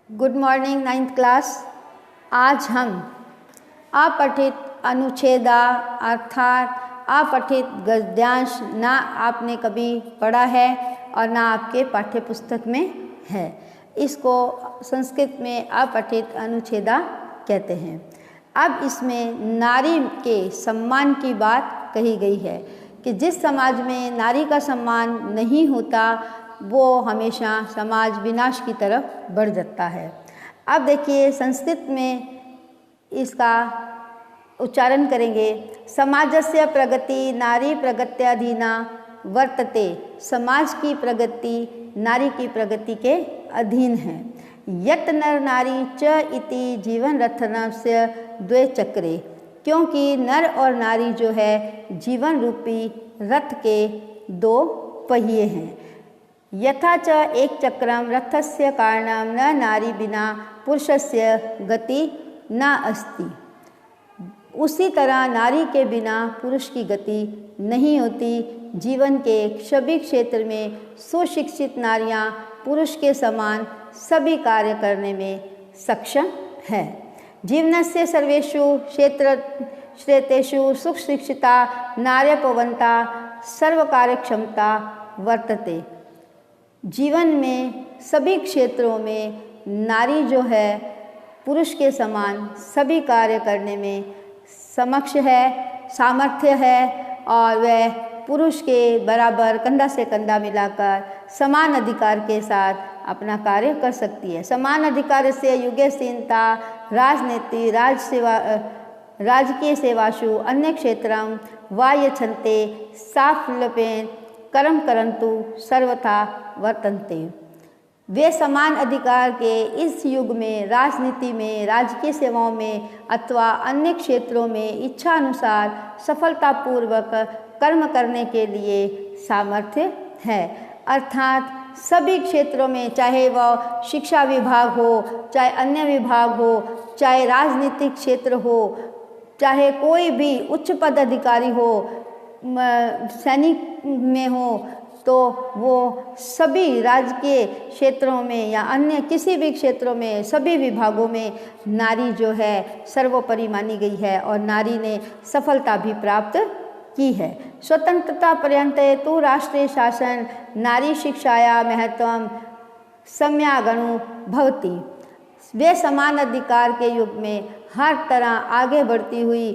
Good morning ninth class. आज हम अपठित अनुच्छेदा अर्थात अपठित गद्यांश ना आपने कभी पढ़ा है और ना आपके पाठ्य पुस्तक में है। इसको संस्कृत में अपठित अनुच्छेदा कहते हैं। अब इसमें नारी के सम्मान की बात कही गई है कि जिस समाज में नारी का सम्मान नहीं होता वो हमेशा समाज विनाश की तरफ बढ़ जाता है। अब देखिए संस्कृत में इसका उच्चारण करेंगे। समाजस्य प्रगति नारी प्रगत्याधीना वर्तते। समाज की प्रगति नारी की प्रगति के अधीन है। यत् नर नारी च इति जीवन रथनस्य द्वे चक्रे। क्योंकि नर और नारी जो है जीवन रूपी रथ के दो पहिए हैं। यथा च एक चक्रम रथस्य कारणम न नारी बिना पुरुषस्य गति न अस्ति। उसी तरह नारी के बिना पुरुष की गति नहीं होती। जीवन के सभी क्षेत्र में सुशिक्षित नारियां पुरुष के समान सभी कार्य करने में सक्षम है। जीवनस्य सर्वेषु क्षेत्रेषु सुशिक्षिता नार्यपवंता सर्वकार्य क्षमता वर्तते। जीवन में सभी क्षेत्रों में नारी जो है पुरुष के समान सभी कार्य करने में समक्ष है, सामर्थ्य है और वह पुरुष के बराबर कंधा से कंधा मिलाकर समान अधिकार के साथ अपना कार्य कर सकती है। समान अधिकार से युगेस्थिनता राजनीति राजकीय सेवासु अन्य क्षेत्रम वायछन्ते साफल्यपेन कर्म करंतु सर्वथा वर्तन्ते। वे समान अधिकार के इस युग में राजनीति में, राजकीय सेवाओं में अथवा अन्य क्षेत्रों में इच्छा अनुसार सफलतापूर्वक कर्म करने के लिए सामर्थ्य है। अर्थात सभी क्षेत्रों में, चाहे वह शिक्षा विभाग हो, चाहे अन्य विभाग हो, चाहे राजनीतिक क्षेत्र हो, चाहे कोई भी उच्च पद अधिकारी हो, सैनिक में हो, तो वो सभी राजकीय क्षेत्रों में या अन्य किसी भी क्षेत्रों में सभी विभागों में नारी जो है सर्वोपरि मानी गई है और नारी ने सफलता भी प्राप्त की है। स्वतंत्रता पर्यंत तो राष्ट्रीय शासन नारी शिक्षाया महत्वम सम्यागणु भवति। वे समान अधिकार के युग में हर तरह आगे बढ़ती हुई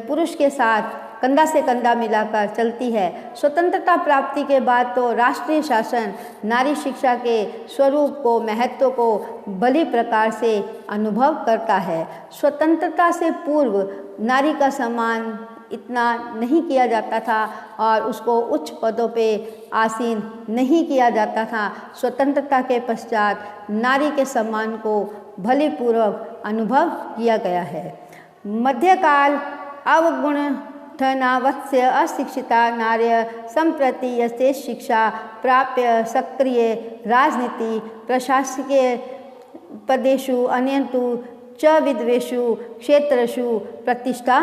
पुरुष के साथ कंधा से कंधा मिलाकर चलती है। स्वतंत्रता प्राप्ति के बाद तो राष्ट्रीय शासन नारी शिक्षा के स्वरूप को, महत्व को भली प्रकार से अनुभव करता है। स्वतंत्रता से पूर्व नारी का सम्मान इतना नहीं किया जाता था और उसको उच्च पदों पे आसीन नहीं किया जाता था। स्वतंत्रता के पश्चात नारी के सम्मान को भली पूर्वक अनुभव किया गया है। मध्यकाल अवगुण धनावत्स्य अशिक्षिता नार्य संप्रति यस्ते शिक्षा प्राप्य सक्रिय राजनीति प्रशासकीय पदेषु अन्यन्तु च विद्वेषु क्षेत्रेषु प्रतिष्ठा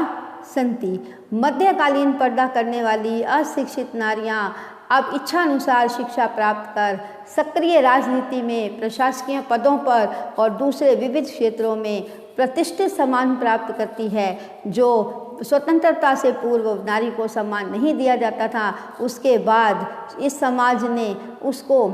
संति। मध्यकालीन पर्दा करने वाली अशिक्षित नारियां अब इच्छानुसार शिक्षा प्राप्त कर सक्रिय राजनीति में, प्रशासकीय पदों पर और दूसरे विविध क्षेत्रों में प्रतिष्ठित सम्मान प्राप्त करती है। जो स्वतंत्रता से पूर्व नारी को सम्मान नहीं दिया जाता था, उसके बाद इस समाज ने उसको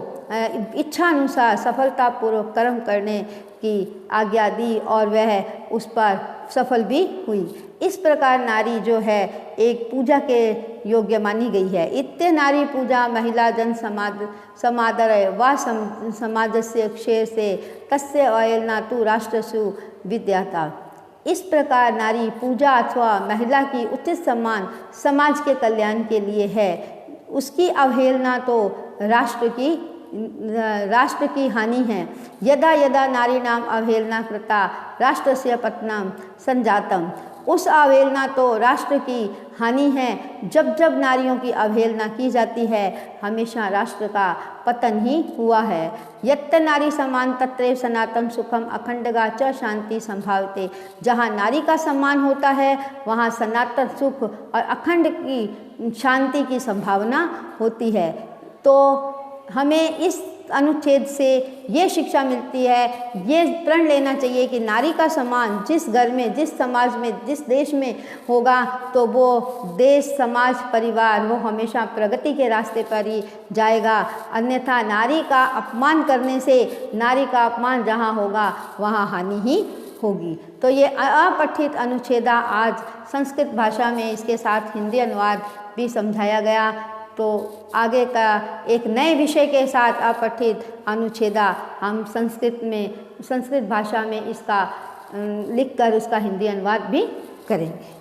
इच्छानुसार सफलतापूर्वक कर्म करने की आज्ञा दी और वह उस पर सफल भी हुई। इस प्रकार नारी जो है एक पूजा के योग्य मानी गई है। इत्ते नारी पूजा महिला जन समादर व समाजस्य क्षेत्र से तस्य अयलना तु राष्ट्रसु विद्याता। इस प्रकार नारी पूजा अथवा महिला की उचित सम्मान समाज के कल्याण के लिए है। उसकी अवहेलना तो राष्ट्र की हानि है। यदा यदा नारीणाम अवहेलना कृता राष्ट्रस्य पतनम संजातम। उस अवहेलना तो राष्ट्र की हानि है। जब जब नारियों की अवहेलना की जाती है हमेशा राष्ट्र का पतन ही हुआ है। यत्त नारी समान तत्रैव सनातन सुखम अखंडगा च शांति संभावते। जहाँ नारी का सम्मान होता है वहाँ सनातन सुख और अखंड की शांति की संभावना होती है। तो हमें इस अनुच्छेद से ये शिक्षा मिलती है, ये प्रण लेना चाहिए कि नारी का सम्मान जिस घर में, जिस समाज में, जिस देश में होगा तो वो देश, समाज, परिवार वो हमेशा प्रगति के रास्ते पर ही जाएगा। अन्यथा नारी का अपमान करने से, नारी का अपमान जहाँ होगा वहाँ हानि ही होगी। तो ये अपठित अनुच्छेदा आज संस्कृत भाषा में इसके साथ हिंदी अनुवाद भी समझाया गया। तो आगे का एक नए विषय के साथ अपठित अनुच्छेदा हम संस्कृत भाषा में इसका लिखकर उसका हिंदी अनुवाद भी करेंगे।